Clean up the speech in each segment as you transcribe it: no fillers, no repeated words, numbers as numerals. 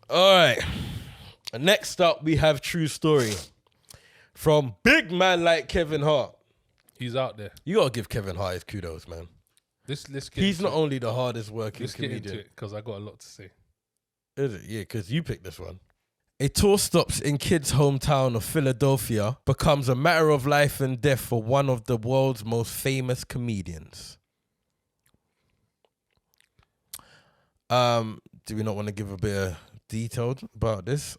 All right. Next up, we have True Story from big man like Kevin Hart. He's out there. You gotta give Kevin Hart his kudos, man. Let's get He's into not only the hardest working Let's get comedian. into it because I got a lot to say. Is it? Yeah, because you picked this one. A tour stops in kids' hometown of Philadelphia becomes a matter of life and death for one of the world's most famous comedians. Do we not want to give a bit of detail about this?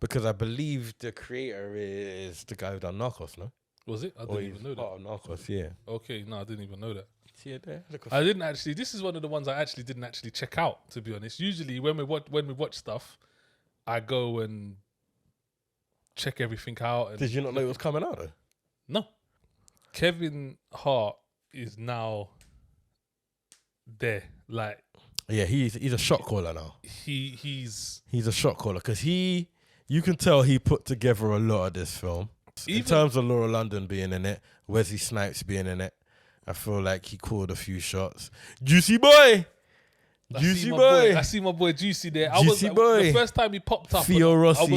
Because I believe the creator is the guy who done Narcos, no? Was it? I didn't even know that. Oh, Narcos, yeah. Okay, no, I didn't even know that. See it there? I didn't actually. This is one of the ones I actually didn't actually check out. To be honest, usually when we watch stuff, I go and check everything out. And Did you not know it was coming out though? No. Kevin Hart is now there. Like, yeah, he's a shot caller now. He's a shot caller because you can tell he put together a lot of this film. In terms of Laura London being in it, Wesley Snipes being in it, I feel like he called a few shots. Juicy boy. I see my boy Juicy there. Juicy boy. The first time he popped up, Theo Rossi. I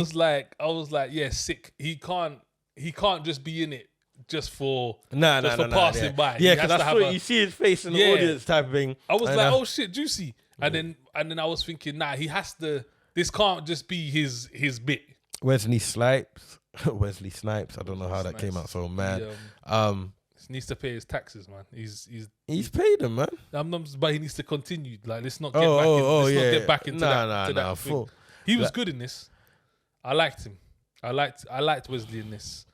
was like, yeah, sick. He can't just be in it just for passing by. Yeah, because I saw you see his face in the audience type of thing. I was like, oh shit, Juicy. And then I was thinking, nah, he has to. This can't just be his bit. Wesley Snipes. I don't know how that came out so mad. He needs to pay his taxes, man. He's paid them, man. But he needs to continue. Like, let's not get back into that. Nah, thing. He was good in this. I liked him. I liked Wesley in this.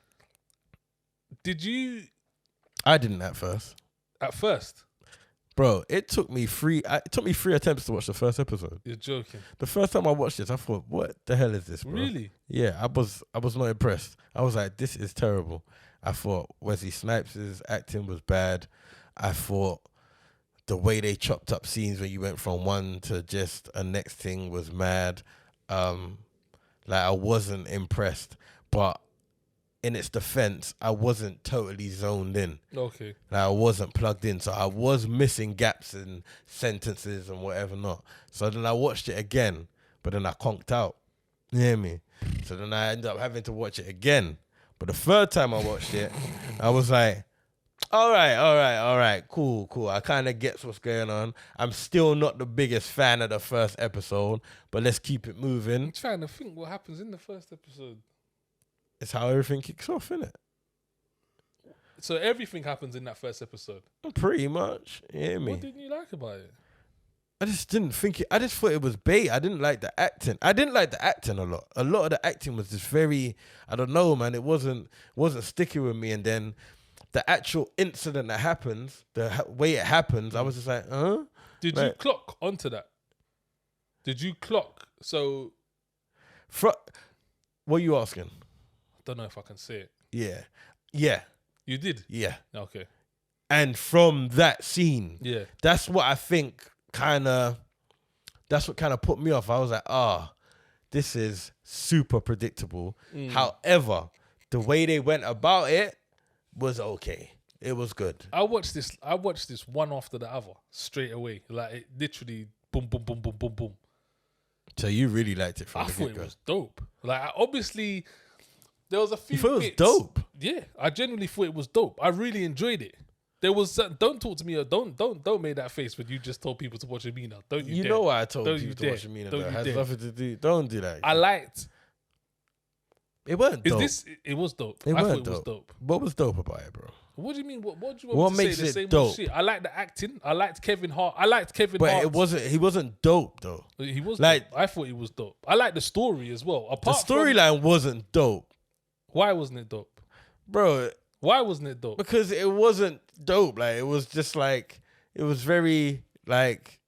Did you? I didn't at first. At first, bro, it took me three attempts to watch the first episode. You're joking. The first time I watched this, I thought, what the hell is this, bro? Really? Yeah, I was not impressed. I was like, this is terrible. I thought Wesley Snipes' acting was bad. I thought the way they chopped up scenes when you went from one to just a next thing was mad. I wasn't impressed. But in its defense, I wasn't totally zoned in. Okay. I wasn't plugged in. So I was missing gaps in sentences and whatever not. So then I watched it again, but then I conked out. You hear me? So then I ended up having to watch it again. But the third time I watched it, I was like, all right, cool. I kind of get what's going on. I'm still not the biggest fan of the first episode, but let's keep it moving. I'm trying to think what happens in the first episode. It's how everything kicks off, innit? So everything happens in that first episode? Pretty much, you hear me? What didn't you like about it? I just didn't think it. I just thought it was bait. I didn't like the acting. I didn't like the acting a lot. A lot of the acting was just very, I don't know, man. It wasn't sticking with me. And then the actual incident that happens, the way it happens, I was just like, huh? Did you clock onto that? Did you clock? So, what are you asking? I don't know if I can say it. Yeah. You did? Yeah. Okay. And from that scene, that's what I think that's what kind of put me off. I was like, this is super predictable. However, the way they went about it was okay. It was good. I watched this one after the other straight away. Like, it literally boom, boom, boom, boom, boom, boom. So you really liked it from the get-go? I thought it was dope. Like, obviously, there was a few. You thought bits. It was dope? Yeah, I genuinely thought it was dope. I really enjoyed it. There was don't talk to me or don't make that face when you just told people to watch Amina. Don't you? You dare. know why I told don't people to watch Amina? It has nothing to do. Don't do that. I liked. It wasn't dope. It was dope. I thought it was dope. What was dope about it, bro? What do you mean? What do you want me to say? The same dope? Shit. I like the acting. I liked Kevin Hart. But he wasn't dope though. He was like dope. I thought he was dope. I like the story as well. The storyline wasn't dope. Why wasn't it dope, bro? Why wasn't it dope? Because it wasn't dope. Like, it was just like, it was very like,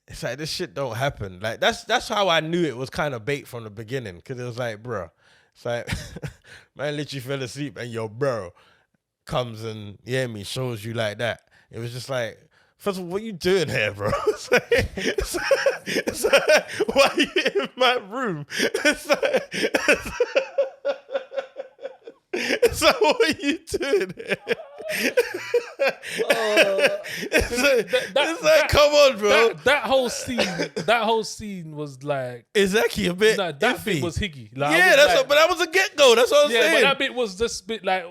it's like, this shit don't happen. Like, that's how I knew it was kind of bait from the beginning. Because it was like, bro, it's like, man literally fell asleep and your bro comes and, shows you like that. It was just like, first of all, what are you doing here, bro? It's like, why are you in my room? It's like, what are you doing here? It's like, come on, bro. That whole scene was like Exactly a bit. no, that iffy. bit was higgy. Like, Yeah, but that was a get go. That's what I'm yeah, saying. but that bit was just a bit like.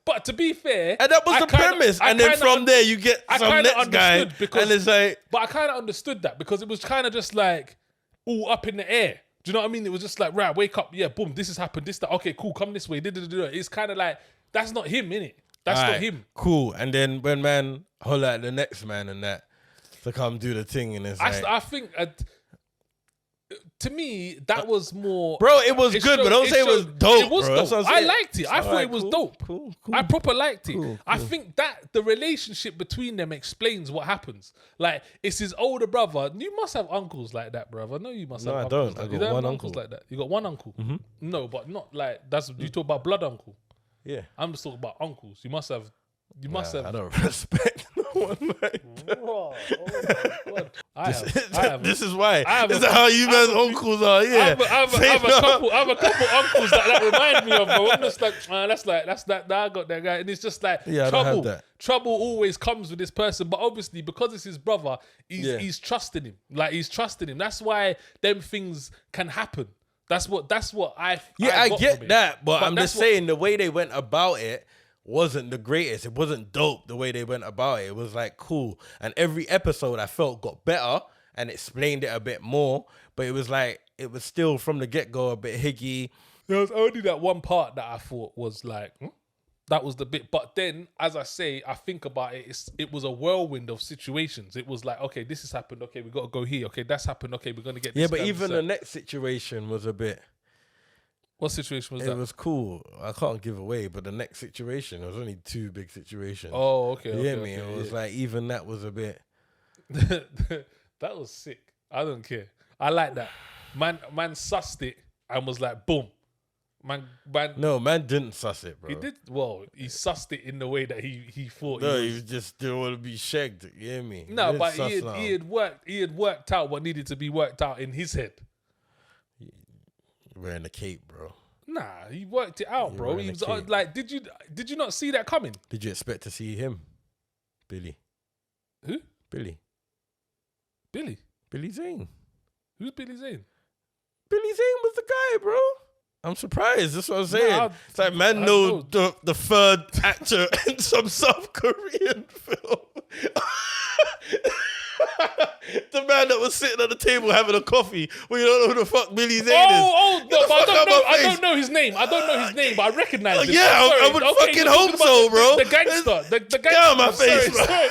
But to be fair, And that was the premise. And then from there, you get some next guy. Because, and it's like. But I kind of understood that because it was kind of just like all up in the air. Do you know what I mean? It was just like, right, wake up. Yeah, boom, this has happened. This, that. Okay, cool, come this way. It's kind of like, that's not him, innit? That's not him. Cool. And then when man holler at the next man and that to come do the thing. And it's I think... to me, that was more... Bro, it was good, but don't say it was dope, It was bro. dope. I liked it. I thought it was dope. Cool. I proper liked it. Cool. I think that the relationship between them explains what happens. Like, it's his older brother. You must have uncles like that, brother. No, you must have I uncles. don't. I You got don't have one uncles uncle. like that. You got one uncle? Mm-hmm. No, but not like... You talk about blood uncle. Yeah. I'm just talking about uncles. You must have... I don't respect no one like that. Oh my God. I have This is why. This is a- how you man's uncles are. Yeah. I have a couple uncles that remind me of, bro. I'm just like, that's that. I got that guy, and it's just like Yeah, I don't have that. Trouble always comes with this person, but obviously because it's his brother, he's trusting him. Like he's trusting him. That's why them things can happen. That's what I got get from it. that, but I'm that's just saying the way they went about it wasn't the greatest. It wasn't dope the way they went about it. It was like cool. And every episode I felt got better and explained it a bit more. But it was like, it was still from the get-go a bit higgy. There was only that one part that I thought was like, that was the bit. But then, as I say, I think about it, it was a whirlwind of situations. It was like, okay, this has happened. Okay, we got to go here. Okay, that's happened. Okay, we're going to get this. Yeah, but even the next situation was a bit... What situation was that? It was cool. I can't give away, but the next situation, it was only two big situations. Oh, okay. You hear me? It was like, even that was a bit... That was sick. I don't care. I like that. Man sussed it and was like, boom. Man didn't suss it, bro. He did. Well, he sussed it in the way that he thought. No, he just didn't want to be shagged. You hear me? No, but he had worked out what needed to be worked out in his head. Wearing a cape, bro. Nah, he worked it out, bro. He was like, did you not see that coming? Did you expect to see him, Billy? Who? Billy Zane. Who's Billy Zane? Billy Zane was the guy, bro. I'm surprised. That's what I'm saying. Nah, it's like man knows the third actor in some South Korean film. The man that was sitting at the table having a coffee. Well, you don't know who the fuck Billy Zane is. No, but I don't know his name. But I recognize him. Yeah, I would fucking hope so, bro. The gangster. The gangster. Get out of my face, bro. Sorry.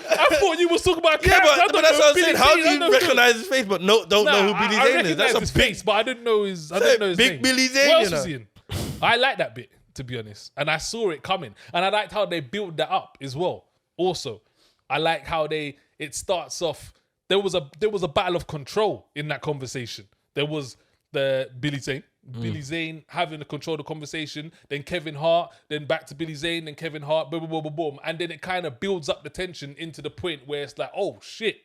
I thought you was talking about Yeah, character. but that's what I'm saying. How do you recognize his face but don't know who Billy Zane is? That's a his big face, but I didn't know his name. Big Billy Zane, What else you know? was he in? I like that bit, to be honest. And I saw it coming. And I liked how they built that up as well. Also, I like how it starts off. There was a battle of control in that conversation. There was the Billy Zane having to control the conversation, then Kevin Hart, then back to Billy Zane, then Kevin Hart, boom, boom, boom, boom, boom. And then it kind of builds up the tension into the point where it's like, oh shit.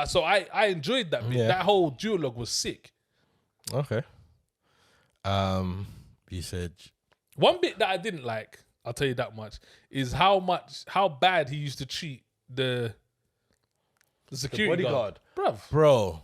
So I enjoyed that bit. Yeah. That whole duologue was sick. Okay. You said One bit that I didn't like, I'll tell you that much, is how bad he used to treat the security bodyguard. Bruv. Bro.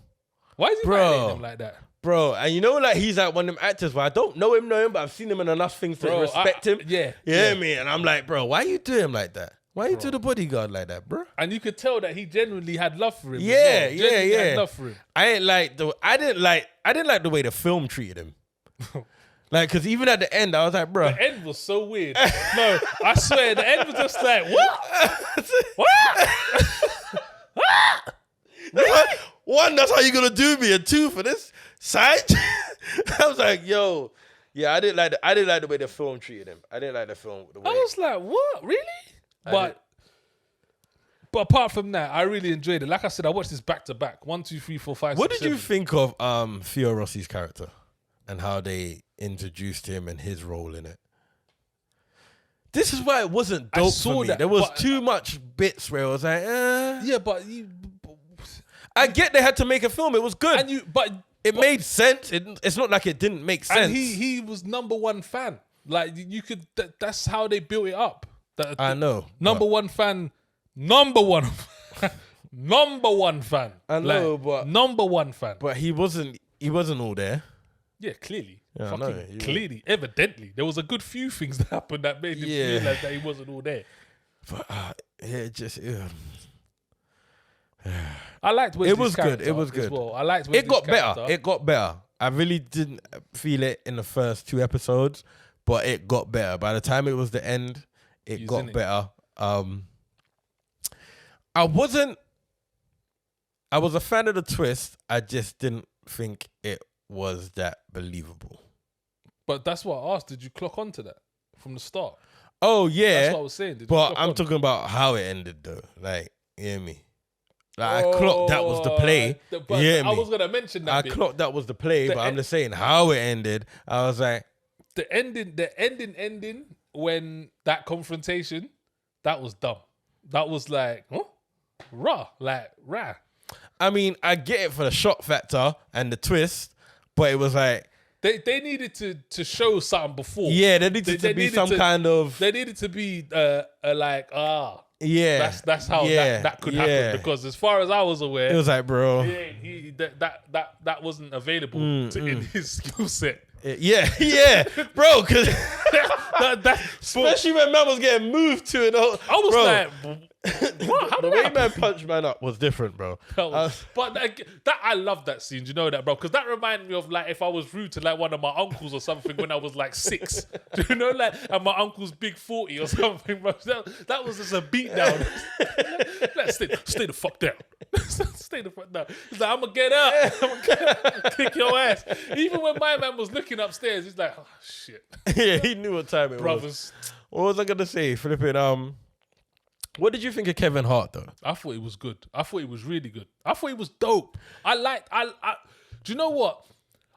Why is he violating him like that? Bro, and you know, like he's like one of them actors where I don't know him, but I've seen him in enough things to respect him. Yeah. You hear me? And I'm like, bro, why you do him like that? Why you do the bodyguard like that, bro? And you could tell that he genuinely had love for him. Yeah, Genuinely had love for him. I didn't like the way the film treated him. Like, cause even at the end, I was like, bro. The end was so weird. No, I swear, the end was just like, what? What? One, that's how you gonna do me, and two, for this side, I was like, yo, yeah, I didn't like the way the film treated him. I didn't like the film. The way I was like, what? Really? But apart from that, I really enjoyed it. Like I said, I watched this back to back. 1, 2, 3, 4, 5, What 6, did you 7. think of Theo Rossi's character and how they introduced him and his role in it? This is why it wasn't dope for me. There was too much bits where I was like, Yeah, but I get they had to make a film. It was good. It made sense. It's not like it didn't make sense. And he was #1 fan. Like you could. That's how they built it up. I know. Number one fan. Number one. Number one fan. I know, but number one fan. But he wasn't all there. Yeah, clearly. Yeah, I know, yeah. Clearly, evidently. There was a good few things that happened that made him realize that he wasn't all there. But I liked Wesley's it was good. It was as good. well. I liked Wesley's It got character. better. It got better. I really didn't feel it in the first 2 episodes, but it got better. By the time it was the end, it got better. I was a fan of the twist. I just didn't think it was that believable. But that's what I asked. Did you clock onto that from the start? Oh yeah, that's what I was saying. But I'm talking about how it ended though. Like, you hear me? Like, I clocked that was the play. But you hear I me? was gonna mention that. I clocked that was the play, but I'm just saying how it ended. I was like, the ending when that confrontation, that was dumb. That was like, huh? Rah. I mean, I get it for the shock factor and the twist, but it was like they needed to show something before. Yeah, there needed to be some kind of. They needed to be Yeah, that's how that could happen, because as far as I was aware, it was like, bro, that wasn't available in his skill set. Yeah, bro, because especially when man was getting moved to it. I was like, what? How the way man punched man up was different, bro. But that I love that scene. Do you know that, bro? Because that reminded me of like if I was rude to like one of my uncles or something when I was like 6. Do you know, like, and my uncle's big 40 or something, bro? That was just a beat down. Let's stay the fuck down. Stay the fuck down. He's like, I'm gonna get up. I'm gonna kick your ass. Even when my man was looking upstairs, he's like, oh shit. Yeah, he knew what time it was. What was I gonna say? Flipping. What did you think of Kevin Hart though? I thought it was good. I thought it was really good. I thought it was dope. I do you know what?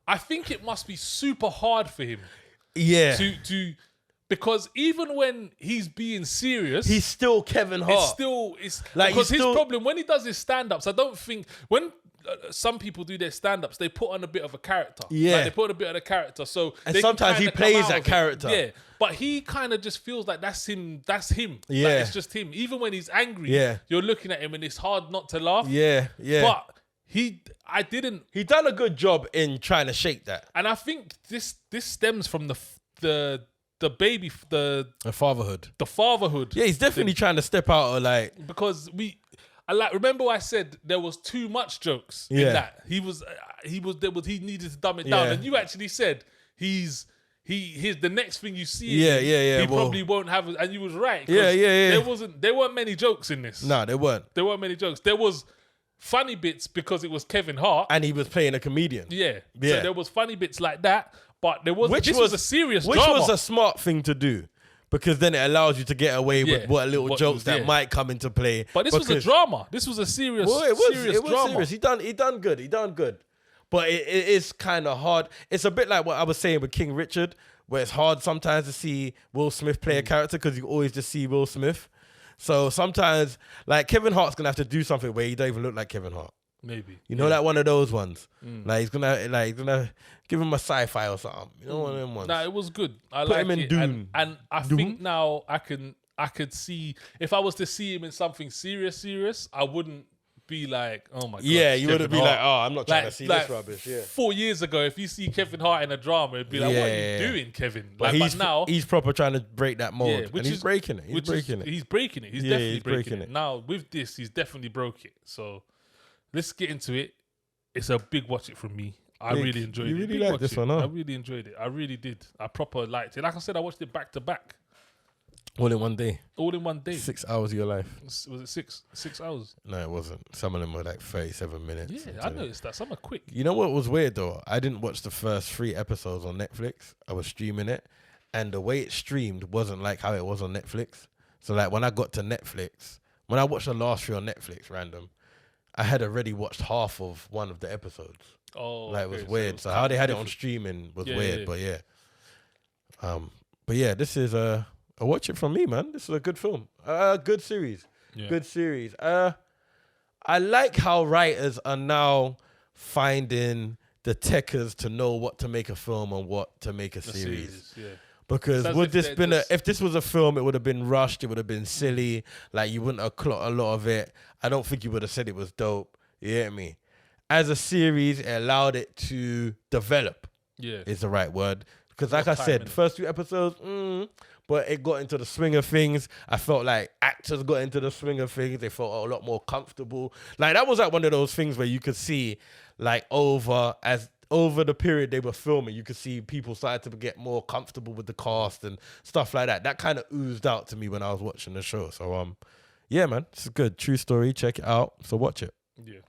I think it must be super hard for him. Yeah. To because even when he's being serious, he's still Kevin Hart. It's like, because his problem when he does his stand-ups, I don't think when some people do their stand-ups, they put on a bit of a character. Yeah. Like, they put on a bit of a character. So and sometimes he plays that character. Yeah. But he kind of just feels like that's him. Yeah. Like, it's just him. Even when he's angry, you're looking at him and it's hard not to laugh. Yeah. But he done a good job in trying to shake that. And I think this stems from the fatherhood. The fatherhood. Yeah, he's definitely trying to step out of like, because remember I said there was too much jokes in that. He needed to dumb it down. And you actually said here's the next thing you see. He probably won't have, and you was right. There weren't many jokes in this. No, there weren't. There weren't many jokes. There was funny bits because it was Kevin Hart. And he was playing a comedian. Yeah. So there was funny bits like that, but this was a serious drama. Which was a smart thing to do. Because then it allows you to get away with what little jokes that might come into play. But this was a drama. This was a serious drama. Serious. He done good. But it is kind of hard. It's a bit like what I was saying with King Richard, where it's hard sometimes to see Will Smith play a character because you always just see Will Smith. So sometimes, like, Kevin Hart's going to have to do something where he don't even look like Kevin Hart. Maybe. You know, like one of those ones. Like, he's gonna give him a sci-fi or something. You know, one of them ones. Nah, it was good. I Put like him in it. Dune. And I think now I could see, if I was to see him in something serious, I wouldn't be like, oh my God. Yeah, you wouldn't be like, oh, I'm not trying to see this rubbish. Yeah. 4 years ago, if you see Kevin Hart in a drama, it'd be like, what are you doing, Kevin? But now he's proper trying to break that mold. And he's breaking it. He's breaking it. He's breaking it. He's definitely breaking it. Now, with this, he's definitely broke it. So let's get into it. It's a big watch it from me. I really enjoyed it. You really liked this one, huh? I really enjoyed it. I really did. I proper liked it. Like I said, I watched it back to back. All in one day. 6 hours of your life. Was it 6 hours? No, it wasn't. Some of them were like 37 minutes. Yeah, I noticed that. Some are quick. You know what was weird though? I didn't watch the first 3 episodes on Netflix. I was streaming it. And the way it streamed wasn't like how it was on Netflix. So like when I got to Netflix, when I watched the last 3 on Netflix, random, I had already watched half of one of the episodes. Oh, like it was weird. So how they had it on streaming was weird. Yeah. But yeah, this is a watch it from me, man. This is a good film. Good series. Yeah. Good series. I like how writers are now finding the techers to know what to make a film and what to make a series. Because It's as would if this they're been just- if this was a film, it would have been rushed, it would have been silly, like you wouldn't have clocked a lot of it. I don't think you would have said it was dope. You get me? As a series, it allowed it to develop. Yeah. Is the right word. Because like I time, said, innit? first few episodes, but it got into the swing of things. I felt like actors got into the swing of things. They felt a lot more comfortable. Like that was like one of those things where you could see, like over the period they were filming, you could see people started to get more comfortable with the cast and stuff like that. That kind of oozed out to me when I was watching the show. So yeah, man, it's good. True story. Check it out. So watch it. Yeah.